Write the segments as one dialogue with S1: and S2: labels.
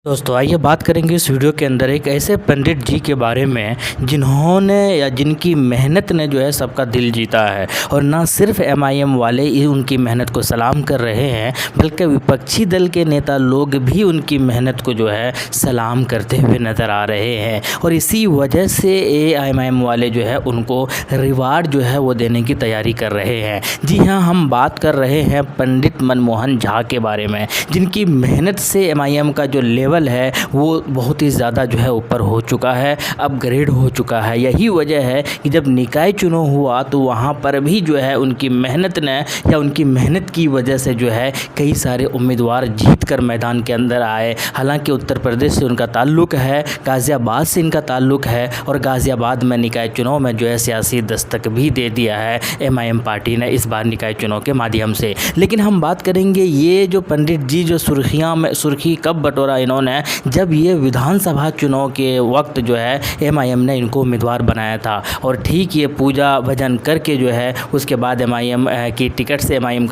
S1: दोस्तों आइए बात करेंगे इस वीडियो के अंदर एक ऐसे पंडित जी के बारे में जिन्होंने या जिनकी मेहनत ने जो है सबका दिल जीता है। और ना सिर्फ एमआईएम वाले ही उनकी मेहनत को सलाम कर रहे हैं, बल्कि विपक्षी दल के नेता लोग भी उनकी मेहनत को जो है सलाम करते हुए नज़र आ रहे हैं। और इसी वजह से एमआईएम वाले जो है उनको रिवार्ड जो है वो देने की तैयारी कर रहे हैं। जी हाँ, हम बात कर रहे हैं पंडित मनमोहन झा के बारे में, जिनकी मेहनत से एमआईएम का जो लेवल है वो बहुत ही ज़्यादा जो है ऊपर हो चुका है, अपग्रेड हो चुका है। यही वजह है कि जब निकाय चुनाव हुआ तो वहाँ पर भी जो है उनकी मेहनत ने या उनकी मेहनत की वजह से जो है कई सारे उम्मीदवार जीत कर मैदान के अंदर आए। हालांकि उत्तर प्रदेश से उनका ताल्लुक़ है, गाज़ियाबाद से इनका ताल्लुक़ है और गाज़ियाबाद में निकाय चुनाव में जो है सियासी दस्तक भी दे दिया है एमआईएम पार्टी ने इस बार निकाय चुनाव के माध्यम से। लेकिन हम बात करेंगे ये जो पंडित जी जो सुर्खी कब बटोरा इन्होंने, जब ये विधानसभा चुनाव के वक्त जो है एमआईएम ने इनको उम्मीदवार बनाया था। और ठीक ये पूजा भजन करके जो है उसके बाद एमआईएम की टिकट से एमआईएम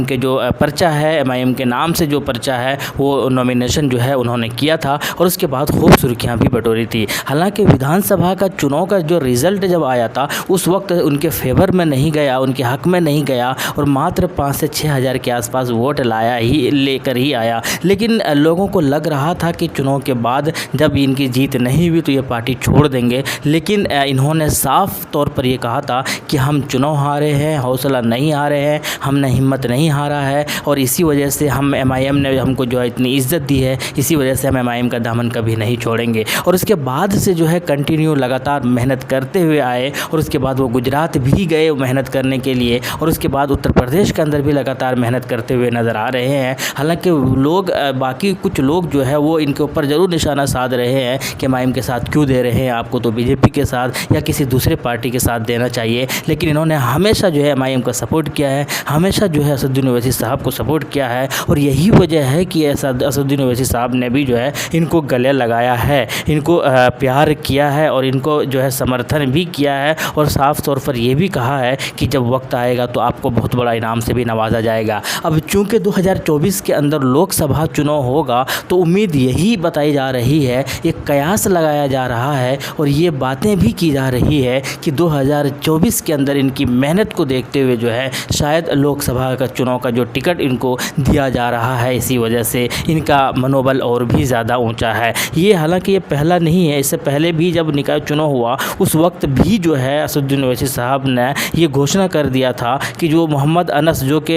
S1: के जो पर्चा है, एमआईएम के नाम से जो पर्चा है वो नॉमिनेशन जो है उन्होंने किया था और उसके बाद खूब सुर्खियाँ भी बटोरी थी। हालांकि विधानसभा का चुनाव का जो रिज़ल्ट जब आया था उस वक्त उनके फेवर में नहीं गया, उनके हक में नहीं गया और मात्र 5 से 6 हज़ार के आसपास वोट लेकर ही आया। लेकिन लोगों को लग रहा था कि चुनाव के बाद जब इनकी जीत नहीं हुई तो ये पार्टी छोड़ देंगे। लेकिन इन्होंने साफ तौर पर ये कहा था कि हम चुनाव हारे हैं, हौसला नहीं हारे हैं, हमने हिम्मत नहीं हारा है और इसी वजह से हम एमआईएम ने हमको जो है इतनी इज्जत दी है, इसी वजह से हम एमआईएम का दामन कभी नहीं छोड़ेंगे। और उसके बाद से जो है कंटिन्यू लगातार मेहनत करते हुए आए और उसके बाद वो गुजरात भी गए मेहनत करने के लिए और उसके बाद उत्तर प्रदेश के अंदर भी लगातार मेहनत करते हुए नज़र आ रहे हैं। हालांकि लोग बाकी कुछ लोग जो है वो इनके ऊपर ज़रूर निशाना साध रहे हैं कि एमआईएम के साथ क्यों दे रहे हैं, आपको तो बीजेपी के साथ या किसी दूसरे पार्टी के साथ देना चाहिए। लेकिन इन्होंने हमेशा जो है एमआईएम का सपोर्ट किया है, हमेशा जो है असदुद्दीन ओवैसी साहब को सपोर्ट किया है और यही वजह है कि असदुद्दीन ओवैसी साहब ने भी जो है इनको गले लगाया है, इनको प्यार किया है और इनको जो है समर्थन भी किया है और साफ तौर पर यह भी कहा है कि जब वक्त आएगा तो आपको बहुत बड़ा इनाम से भी नवाजा जाएगा। अब चूँकि 2024 के अंदर लोकसभा चुनाव होगा तो उम्मीद यही बताई जा रही है, एक कयास लगाया जा रहा है और ये बातें भी की जा रही है कि 2024 के अंदर इनकी मेहनत को देखते हुए जो है शायद लोकसभा का चुनाव का जो टिकट इनको दिया जा रहा है, इसी वजह से इनका मनोबल और भी ज़्यादा ऊंचा है। ये हालांकि ये पहला नहीं है, इससे पहले भी जब निकाय चुनाव हुआ उस वक्त भी जो है असदुद्दीन ओवैसी साहब ने ये घोषणा कर दिया था कि जो मोहम्मद अनस जो कि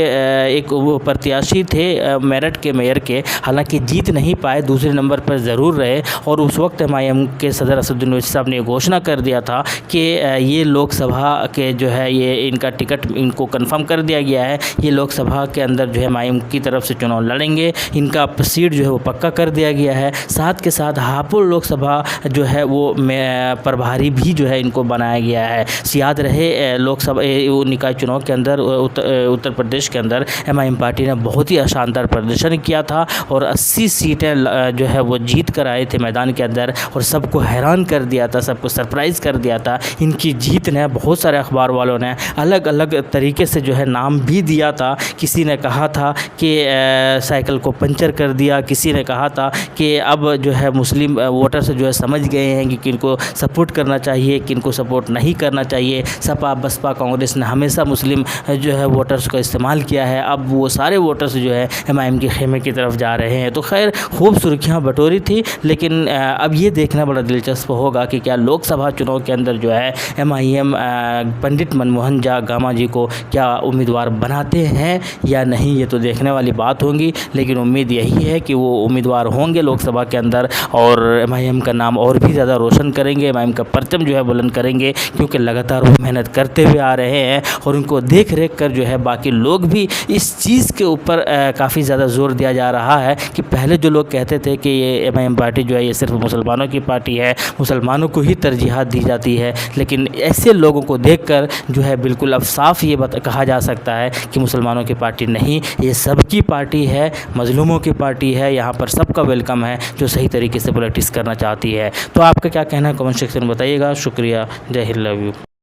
S1: एक वो प्रत्याशी थे मेरठ के मेयर के, हालांकि जीत नहीं पाए, दूसरे नंबर पर ज़रूर रहे और उस वक्त एमआईएम के सदर असदुद्दीन ओवैसी साहब ने घोषणा कर दिया था कि ये लोकसभा के जो है ये इनका टिकट इनको कंफर्म कर दिया गया है, ये लोकसभा के अंदर जो है एमआईएम की तरफ से चुनाव लड़ेंगे, इनका सीट जो है वो पक्का कर दिया गया है। साथ के साथ हापुड़ लोकसभा जो है वो प्रभारी भी जो है इनको बनाया गया है। याद रहे लोकसभा निकाय चुनाव के अंदर उत्तर प्रदेश के अंदर एमआईएम पार्टी ने बहुत ही शानदार प्रदर्शन किया था और 80 सीटें जो है वो जीत कर आए थे मैदान के अंदर और सबको हैरान कर दिया था, सबको सरप्राइज़ कर दिया था। इनकी जीत ने बहुत सारे अखबार वालों ने अलग अलग तरीके से जो है नाम भी दिया था। किसी ने कहा था कि साइकिल को पंचर कर दिया, किसी ने कहा था कि अब जो है मुस्लिम वोटर्स जो है समझ गए हैं कि किनको सपोर्ट करना चाहिए, किनको सपोर्ट नहीं करना चाहिए। सपा बसपा कांग्रेस ने हमेशा मुस्लिम जो है वोटर्स का इस्तेमाल किया है, अब वो सारे वोटर्स जो है एमआईएम के खेमे की तरफ जा रहे हैं। तो खैर खूब सुर्खियाँ बटोरी थी, लेकिन अब ये देखना बड़ा दिलचस्प होगा कि क्या लोकसभा चुनाव के अंदर जो है एमआईएम पंडित मनमोहन झा गामा जी को क्या उम्मीदवार बनाते हैं या नहीं, ये तो देखने वाली बात होगी। लेकिन उम्मीद यही है कि वो उम्मीदवार होंगे लोकसभा के अंदर और एमआईएम का नाम और भी ज़्यादा रोशन करेंगे, एमआईएम का परचम जो है बुलंद करेंगे, क्योंकि लगातार वो मेहनत करते हुए आ रहे हैं और उनको देख रेख कर जो है बाकी लोग भी इस चीज़ के ऊपर काफ़ी ज़्यादा जोर दिया जा रहा है कि पहले जो लोग कहते थे कि ये एमआईएम पार्टी जो है ये सिर्फ मुसलमानों की पार्टी है, मुसलमानों को ही तरजीहात दी जाती है, लेकिन ऐसे लोगों को देखकर जो है बिल्कुल अब साफ ये कहा जा सकता है कि मुसलमानों की पार्टी नहीं, ये सबकी पार्टी है, मजलूमों की पार्टी है। यहाँ पर सबका वेलकम है जो सही तरीके से पॉलिटिक्स करना चाहती है। तो आपका क्या कहना है कमेंट सेक्शन में बताइएगा। शुक्रिया, जय हिंद, लव यू।